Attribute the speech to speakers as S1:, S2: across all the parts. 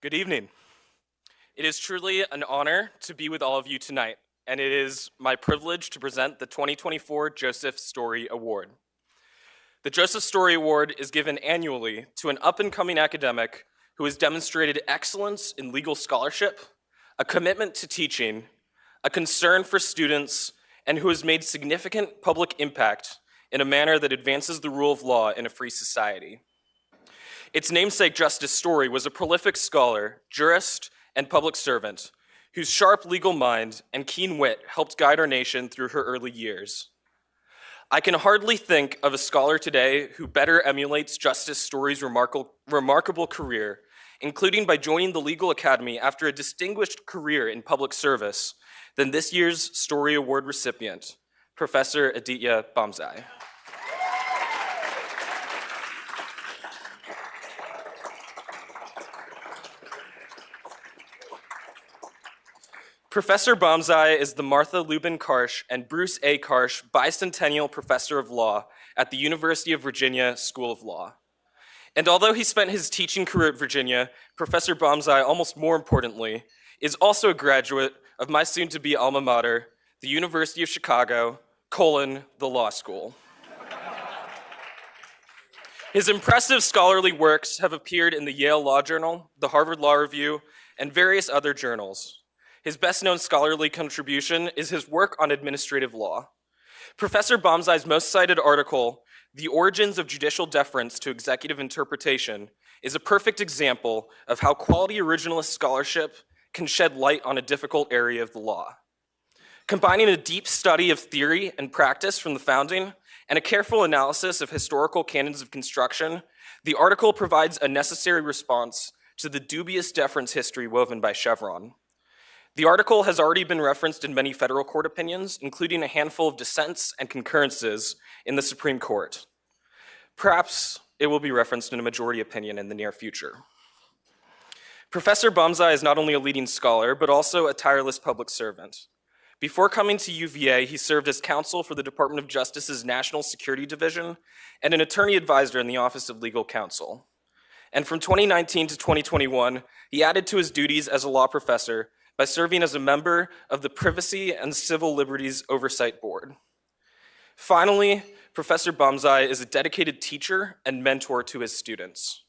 S1: Good evening. It is truly an honor to be with all of you tonight, and it is my privilege to present the 2024 Joseph Story Award. The Joseph Story Award is given annually to an up-and-coming academic who has demonstrated excellence in legal scholarship, a commitment to teaching, a concern for students, and who has made significant public impact in a manner that advances the rule of law in a free society. Its namesake, Justice Story, was a prolific scholar, jurist, and public servant whose sharp legal mind and keen wit helped guide our nation through her early years. I can hardly think of a scholar today who better emulates Justice Story's remarkable career, including by joining the Legal Academy after a distinguished career in public service, than this year's Story Award recipient, Professor Aditya Bamzai. Professor Bamzai is the Martha Lubin Karsh and Bruce A. Karsh Bicentennial Professor of Law at the University of Virginia School of Law. And although he spent his teaching career at Virginia, Professor Bamzai, almost more importantly, is also a graduate of my soon-to-be alma mater, the University of Chicago, the law school. His impressive scholarly works have appeared in the Yale Law Journal, the Harvard Law Review, and various other journals. His best-known scholarly contribution is his work on administrative law. Professor Bamzai's most cited article, The Origins of Judicial Deference to Executive Interpretation, is a perfect example of how quality originalist scholarship can shed light on a difficult area of the law. Combining a deep study of theory and practice from the founding and a careful analysis of historical canons of construction, the article provides a necessary response to the dubious deference history woven by Chevron. The article has already been referenced in many federal court opinions, including a handful of dissents and concurrences in the Supreme Court. Perhaps it will be referenced in a majority opinion in the near future. Professor Bamzai is not only a leading scholar, but also a tireless public servant. Before coming to UVA, he served as counsel for the Department of Justice's National Security Division and an attorney advisor in the Office of Legal Counsel. And from 2019 to 2021, he added to his duties as a law professor by serving as a member of the Privacy and Civil Liberties Oversight Board. Finally, Professor Bamzai is a dedicated teacher and mentor to his students.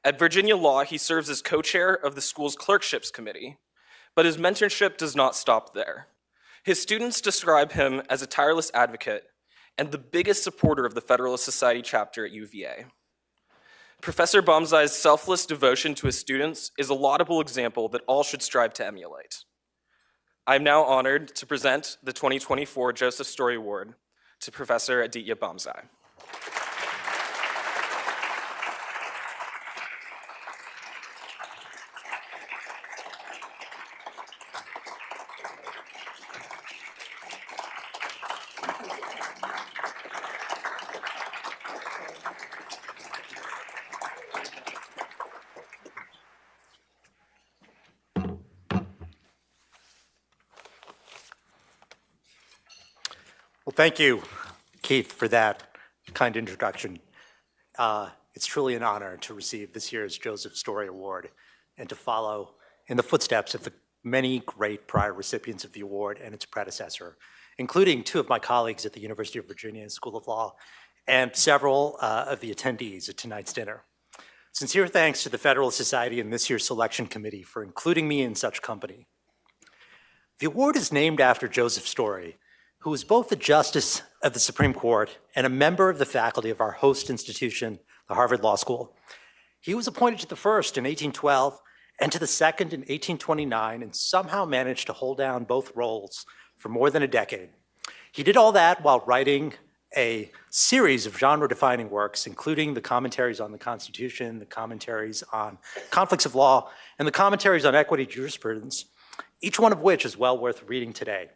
S1: At Virginia Law, he serves as co-chair of the school's clerkships committee, but his mentorship does not stop there. His students describe him as a tireless advocate and the biggest supporter of the Federalist Society chapter at UVA. Professor Bamzai's selfless devotion to his students is a laudable example that all should strive to emulate. I am now honored to present the 2024 Joseph Story Award to Professor Aditya Bamzai.
S2: Well, thank you, Keith, for that kind introduction. It's truly an honor to receive this year's Joseph Story Award and to follow in the footsteps of the many great prior recipients of the award and its predecessor, including two of my colleagues at the University of Virginia School of Law and several of the attendees at tonight's dinner. Sincere thanks to the Federalist Society and this year's selection committee for including me in such company. The award is named after Joseph Story, who was both a justice of the Supreme Court and a member of the faculty of our host institution, the Harvard Law School. He was appointed to the first in 1812 and to the second in 1829 and somehow managed to hold down both roles for more than a decade. He did all that while writing a series of genre-defining works, including the Commentaries on the Constitution, the Commentaries on Conflicts of Law, and the Commentaries on Equity Jurisprudence, each one of which is well worth reading today.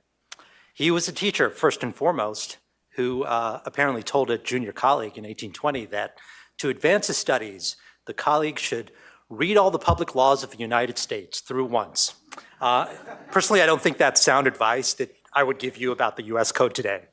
S2: He was a teacher, first and foremost, who apparently told a junior colleague in 1820 that to advance his studies, the colleague should read all the public laws of the United States through once. Personally, I don't think that's sound advice that I would give you about the US Code today.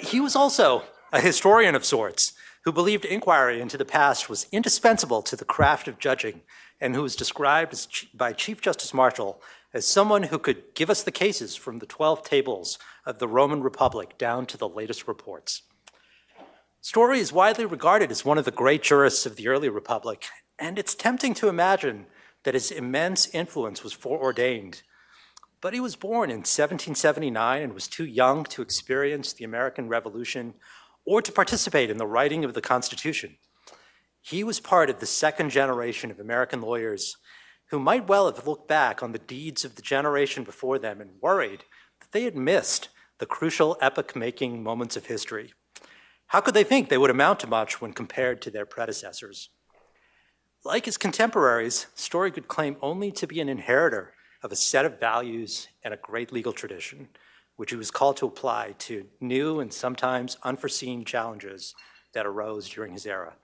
S2: He was also a historian of sorts, who believed inquiry into the past was indispensable to the craft of judging, and who was described by Chief Justice Marshall as someone who could give us the cases from the 12 tables of the Roman Republic down to the latest reports. Story is widely regarded as one of the great jurists of the early Republic, and it's tempting to imagine that his immense influence was foreordained. But he was born in 1779 and was too young to experience the American Revolution or to participate in the writing of the Constitution. He was part of the second generation of American lawyers who might well have looked back on the deeds of the generation before them and worried that they had missed the crucial epoch-making moments of history. How could they think they would amount to much when compared to their predecessors? Like his contemporaries, Story could claim only to be an inheritor of a set of values and a great legal tradition, which he was called to apply to new and sometimes unforeseen challenges that arose during his era.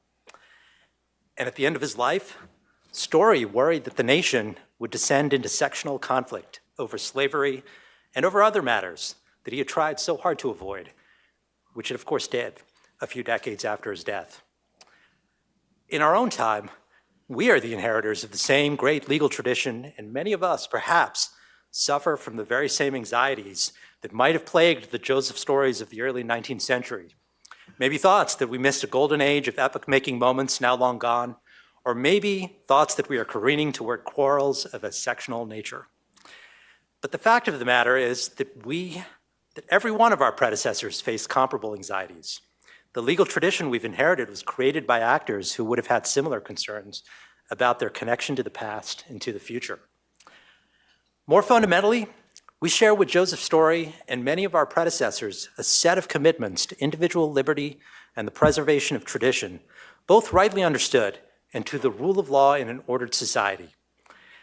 S2: And at the end of his life, Story worried that the nation would descend into sectional conflict over slavery and over other matters that he had tried so hard to avoid, which it of course did a few decades after his death. In our own time, we are the inheritors of the same great legal tradition, and many of us, perhaps, suffer from the very same anxieties that might have plagued the Joseph Stories of the early 19th century. Maybe thoughts that we missed a golden age of epoch-making moments now long gone, or maybe thoughts that we are careening toward quarrels of a sectional nature. But the fact of the matter is that every one of our predecessors faced comparable anxieties. The legal tradition we've inherited was created by actors who would have had similar concerns about their connection to the past and to the future. More fundamentally, we share with Joseph Story and many of our predecessors a set of commitments to individual liberty and the preservation of tradition, both rightly understood and to the rule of law in an ordered society.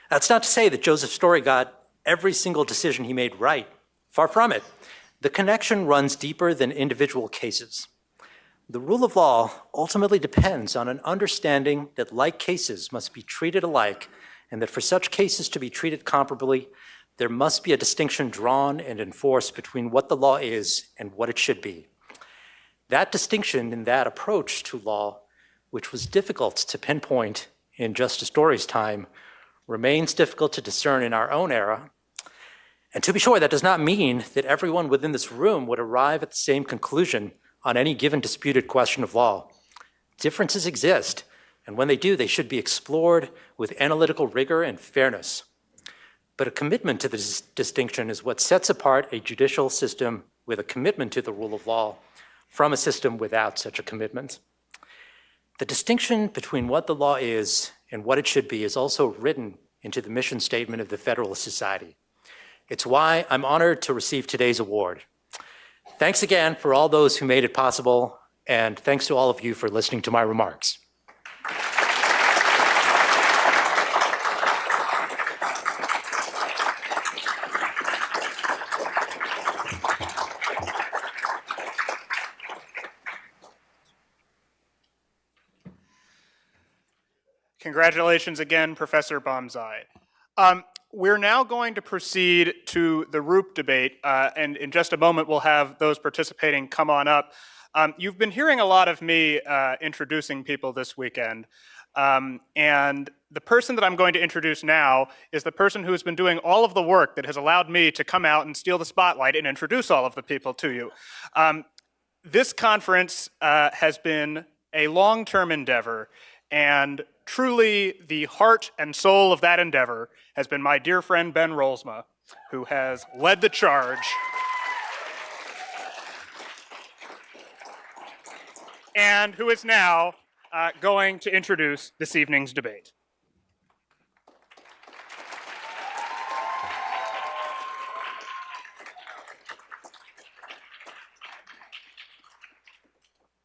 S2: That's not to say that Joseph Story got every single decision he made right. Far from it. The connection runs deeper than individual cases. The rule of law ultimately depends on an understanding that like cases must be treated alike, and that for such cases to be treated comparably, there must be a distinction drawn and enforced between what the law is and what it should be. That distinction in that approach to law, which was difficult to pinpoint in Justice Story's time, remains difficult to discern in our own era. And to be sure, that does not mean that everyone within this room would arrive at the same conclusion on any given disputed question of law. Differences exist, and when they do, they should be explored with analytical rigor and fairness. But a commitment to this distinction is what sets apart a judicial system with a commitment to the rule of law from a system without such a commitment. The distinction between what the law is and what it should be is also written into the mission statement of the Federalist Society. It's why I'm honored to receive today's award. Thanks again for all those who made it possible, and thanks to all of you for listening to my remarks.
S3: Congratulations again, Professor Bamzai. We're now going to proceed to the Roop debate, and in just a moment we'll have those participating come on up. You've been hearing a lot of me introducing people this weekend, and the person that I'm going to introduce now is the person who has been doing all of the work that has allowed me to come out and steal the spotlight and introduce all of the people to you. This conference has been a long-term endeavor, and truly the heart and soul of that endeavor has been my dear friend Ben Rolsma, who has led the charge and who is now going to introduce this evening's debate.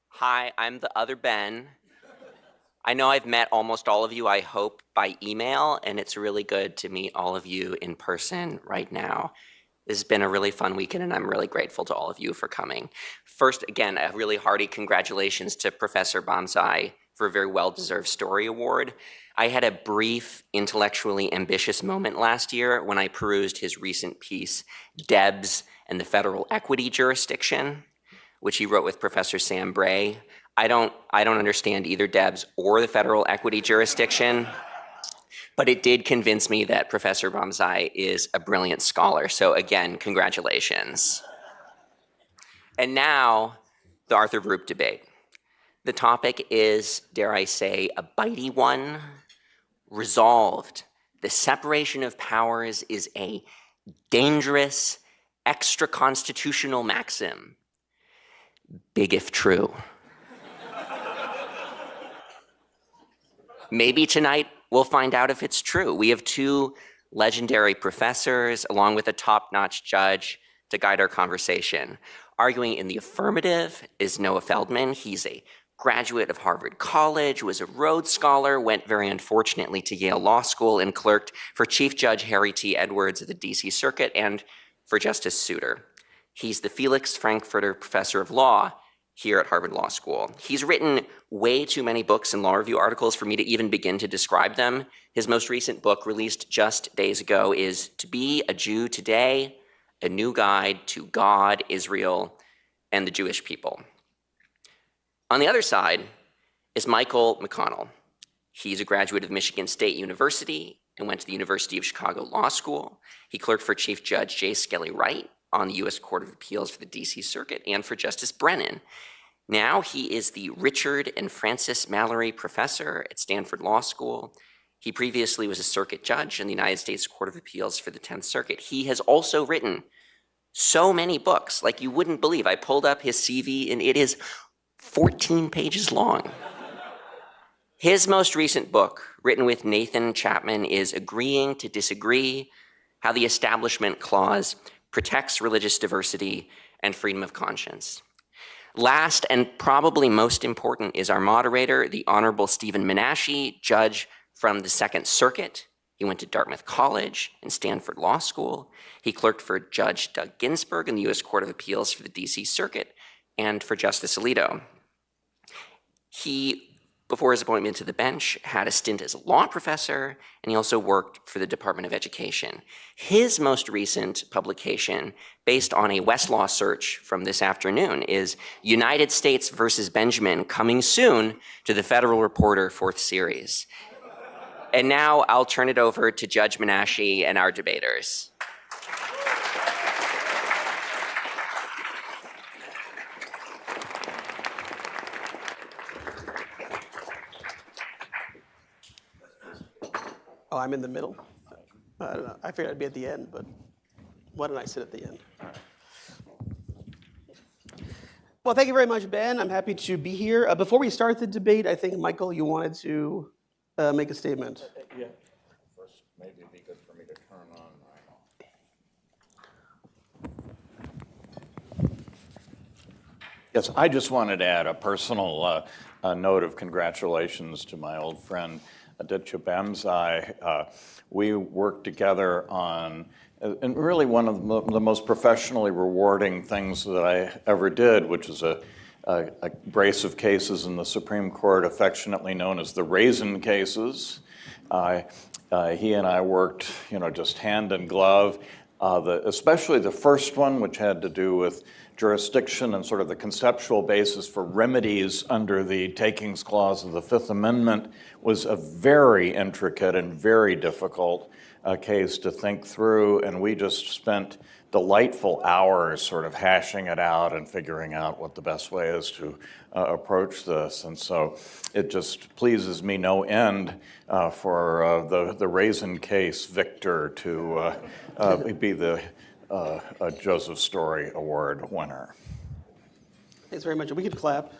S4: Hi, I'm the other Ben. I know I've met almost all of you, I hope, by email, and it's really good to meet all of you in person right now. This has been a really fun weekend, and I'm really grateful to all of you for coming. First, again, a really hearty congratulations to Professor Bamzai for a very well-deserved Story Award. I had a brief, intellectually ambitious moment last year when I perused his recent piece, Debs and the Federal Equity Jurisdiction, which he wrote with Professor Sam Bray. I don't understand either Debs or the federal equity jurisdiction, but it did convince me that Professor Bamzai is a brilliant scholar. So again, congratulations. And now, the Arthur Group debate. The topic is, dare I say, a bitey one. Resolved. The separation of powers is a dangerous, extra-constitutional maxim. Big if true. Maybe tonight we'll find out if it's true. We have two legendary professors, along with a top-notch judge, to guide our conversation. Arguing in the affirmative is Noah Feldman. He's a graduate of Harvard College, was a Rhodes Scholar, went very unfortunately to Yale Law School, and clerked for Chief Judge Harry T. Edwards of the DC Circuit and for Justice Souter. He's the Felix Frankfurter Professor of Law here at Harvard Law School. He's written way too many books and law review articles for me to even begin to describe them. His most recent book, released just days ago, is To Be a Jew Today, A New Guide to God, Israel, and the Jewish People. On the other side is Michael McConnell. He's a graduate of Michigan State University and went to the University of Chicago Law School. He clerked for Chief Judge J. Skelly Wright on the U.S. Court of Appeals for the D.C. Circuit and for Justice Brennan. Now he is the Richard and Frances Mallory Professor at Stanford Law School. He previously was a circuit judge in the United States Court of Appeals for the 10th Circuit. He has also written so many books, like you wouldn't believe. I pulled up his CV, and it is 14 pages long. His most recent book, written with Nathan Chapman, is Agreeing to Disagree: How the Establishment Clause Protects Religious Diversity and Freedom of Conscience. Last and probably most important is our moderator, the Honorable Stephen Menashe, judge from the Second Circuit. He went to Dartmouth College and Stanford Law School. He clerked for Judge Doug Ginsburg in the U.S. Court of Appeals for the D.C. Circuit and for Justice Alito. He, before his appointment to the bench, had a stint as a law professor, and he also worked for the Department of Education. His most recent publication, based on a Westlaw search from this afternoon, is United States versus Benjamin, coming soon to the Federal Reporter 4th Series. And now I'll turn it over to Judge Menashe and our debaters.
S5: Oh, I'm in the middle? I don't know. I figured I'd be at the end, but why don't I sit at the end? Well, thank you very much, Ben. I'm happy to be here. Before we start the debate, I think, Michael, you wanted to make a statement.
S6: Yeah. First, maybe it'd be good for me to turn on my... Yes, I just wanted to add a personal note of congratulations to my old friend, Aditya Bamzai. We worked together on, and really one of the most professionally rewarding things that I ever did, which is a brace of cases in the Supreme Court affectionately known as the Raisin cases. He and I worked, just hand in glove, especially the first one, which had to do with jurisdiction and sort of the conceptual basis for remedies under the Takings Clause of the Fifth Amendment, was a very intricate and very difficult case to think through, and we just spent delightful hours sort of hashing it out and figuring out what the best way is to approach this. And so it just pleases me no end for the Raisin case victor to be the Joseph Story Award winner.
S5: Thanks very much. We could clap.